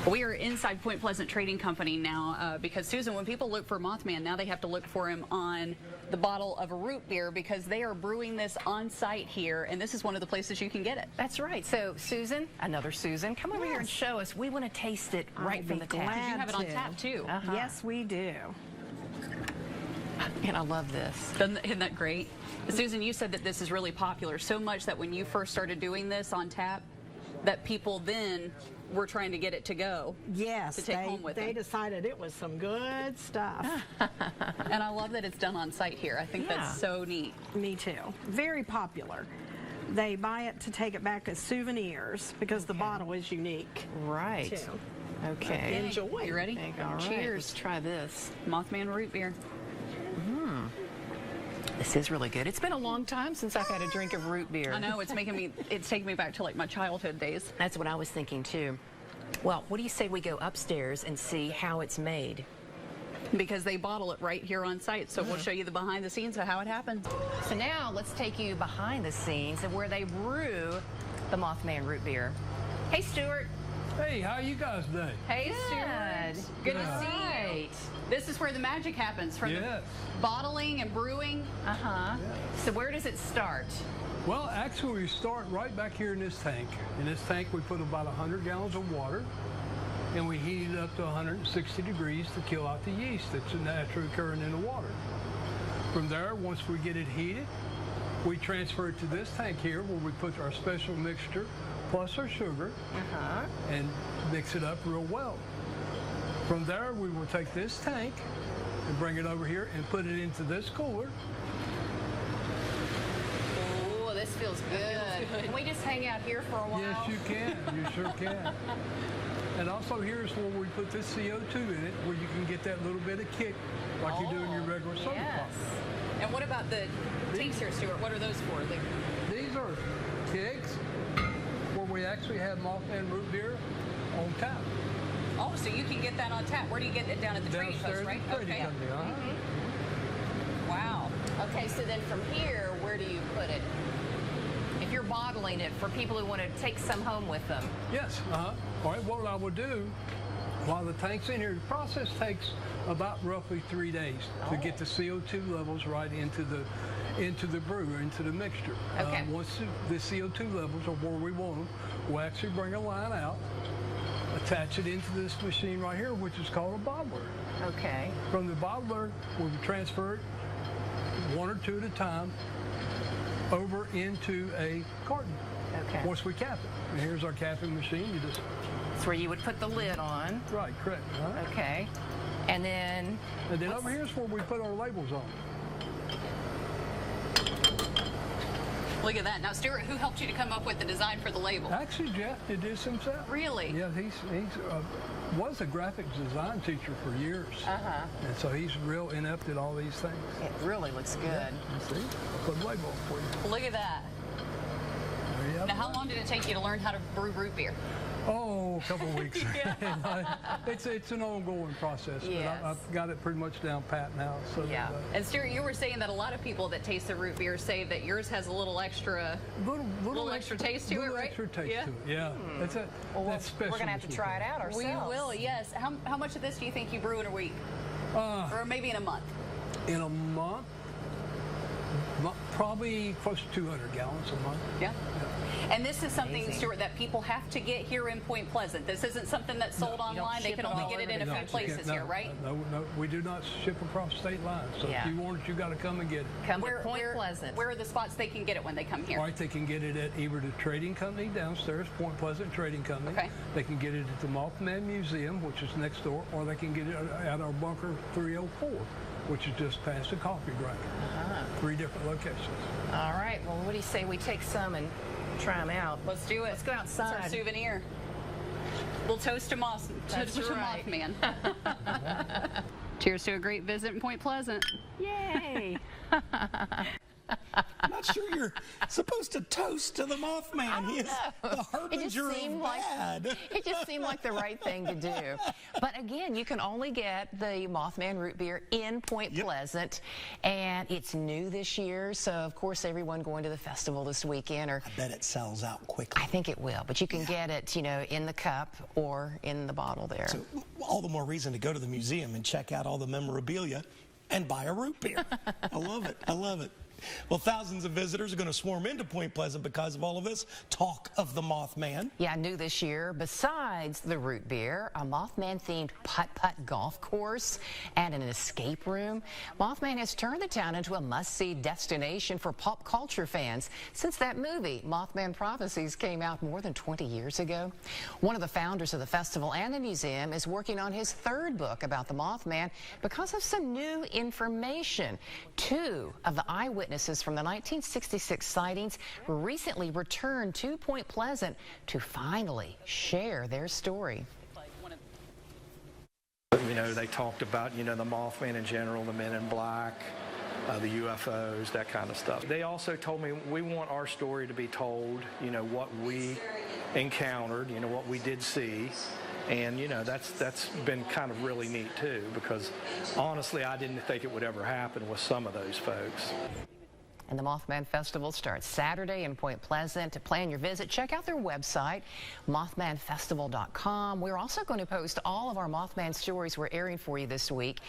We are inside Point Pleasant Trading Company now because, Susan, when people look for Mothman, now they have to look for him on the bottle of a root beer because they are brewing this on site here, and this is one of the places you can get it. That's right. So, Susan, another Susan, come over here and show us. We want to taste it right from the tap. Because you have it on tap, too. Yes, we do. And I love this. Isn't that great? Susan, you said that this is really popular, so much that when you first started doing this on tap, that people then were trying to get it to go. Yes, to take home with they them. decided it was some good stuff. And I love that it's done on site here. I think that's so neat. Me too. Very popular. They buy it to take it back as souvenirs because the bottle is unique. Right. Too. Okay. Enjoy. You ready? All right, Cheers. let's try this. Mothman root beer. This is really good. It's been a long time since I've had a drink of root beer. I know, it's taking me back to like my childhood days. That's what I was thinking too. Well, what do you say we go upstairs and see how it's made? Because they bottle it right here on site, so we'll show you the behind the scenes of how it happens. So now let's take you behind the scenes of where they brew the Mothman root beer. Hey, Stuart. Hey, how you guys doing? Hey, Stuart. Good to see you. This is where the magic happens, from the bottling and brewing. So where does it start? Well, actually, we start right back here in this tank. In this tank, we put about 100 gallons of water, and we heat it up to 160 degrees to kill out the yeast that's naturally occurring in the water. From there, once we get it heated, we transfer it to this tank here where we put our special mixture plus our sugar and mix it up real well. From there, we will take this tank and bring it over here and put it into this cooler. Oh, this feels good. Can we just hang out here for a while? Yes, you can. You sure can. And also here's where we put this CO2 in it, where you can get that little bit of kick like you do in your regular soda pop. And what about the tanks here, Stuart? What are those for? These are kegs where we actually have Mothman root beer on tap. Oh, so you can get that on tap. Where do you get it? Down at the trading post, right? Okay. Wow. Okay, so then from here, where do you put it? If you're bottling it for people who want to take some home with them. Yes. All right, what I will do while the tank's in here, the process takes about roughly 3 days to get the CO2 levels right into the brew, into the mixture. Okay. Once the CO2 levels are where we want them, we'll actually bring a line out, attach it into this machine right here, which is called a bottler. Okay. From the bottler, we will transfer it one or two at a time over into a carton. Okay. Once we cap it. And here's our capping machine. You just... That's where you would put the lid on. Right, correct. Okay. And then Over here is where we put our labels on. Look at that. Now, Stuart, who helped you to come up with the design for the label? Actually, Jeff did this himself. Really? Yeah, he was a graphics design teacher for years. And so he's real inept at all these things. it really looks good. You see? I'll put a label on for you. Look at that. There you have Now, it. how long did it take you to learn how to brew root beer? Oh, a couple of weeks. It's an ongoing process, Yes. but I've got it pretty much down pat now. So Yeah. And Stuart, you were saying that a lot of people that taste the root beer say that yours has a little extra extra taste to it, right? Extra taste to it, yeah. That's special. We're going to have to try it out ourselves. We will, yes. How much of this do you think you brew in a week? Or maybe in a month? In a month, probably close to 200 gallons a month. Yeah. And this is something, Stuart, that people have to get here in Point Pleasant. This isn't something that's sold online. They can only get it in a few places here, right? No, we do not ship across state lines. So if you want it, you got to come and get it. Come to Point Pleasant. Where are the spots they can get it when they come here? All right, they can get it at either the trading company downstairs, Point Pleasant Trading Company. Okay. They can get it at the Mothman Museum, which is next door, or they can get it at our bunker 304, which is just past the coffee grinder. 3 different locations. All right. Well, what do you say we take some and try them out? Let's do it. Let's go outside. It's our souvenir. We'll toast to Mothman. Cheers to a great visit in Point Pleasant. Yay! sure you're supposed to toast to the Mothman. He is the harbinger of bad. It just seemed like the right thing to do. But again, you can only get the Mothman root beer in Point Pleasant, and it's new this year, so of course everyone going to the festival this weekend. I bet it sells out quickly. I think it will, but you can get it, you know, in the cup or in the bottle there. So all the more reason to go to the museum and check out all the memorabilia and buy a root beer. I love it. I love it. Well, thousands of visitors are going to swarm into Point Pleasant because of all of this talk of the Mothman. Yeah, new this year, besides the root beer, a Mothman-themed putt-putt golf course and an escape room. Mothman has turned the town into a must-see destination for pop culture fans since that movie, Mothman Prophecies, came out more than 20 years ago. One of the founders of the festival and the museum is working on his third book about the Mothman because of some new information. Two of the eyewitnesses from the 1966 sightings recently returned to Point Pleasant to finally share their story. You know, they talked about, you know, the Mothman in general, the Men in Black, the UFOs, that kind of stuff. They also told me we want our story to be told, you know, what we encountered, you know, what we did see. And, you know, that's been kind of really neat, too, because honestly, I didn't think it would ever happen with some of those folks. And the Mothman Festival starts Saturday in Point Pleasant. To plan your visit, check out their website, mothmanfestival.com. We're also going to post all of our Mothman stories we're airing for you this week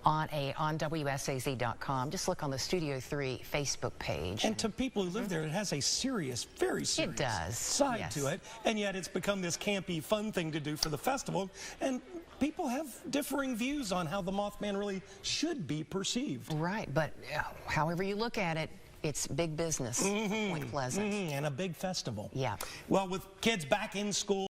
on WSAZ.com. Just look on the Studio 3 Facebook page. And to people who live there, it has a serious, very serious side to it. And yet it's become this campy, fun thing to do for the festival. And people have differing views on how the Mothman really should be perceived. Right, but however you look at it, it's big business, Point Pleasant. And a big festival. Yeah. Well, with kids back in school,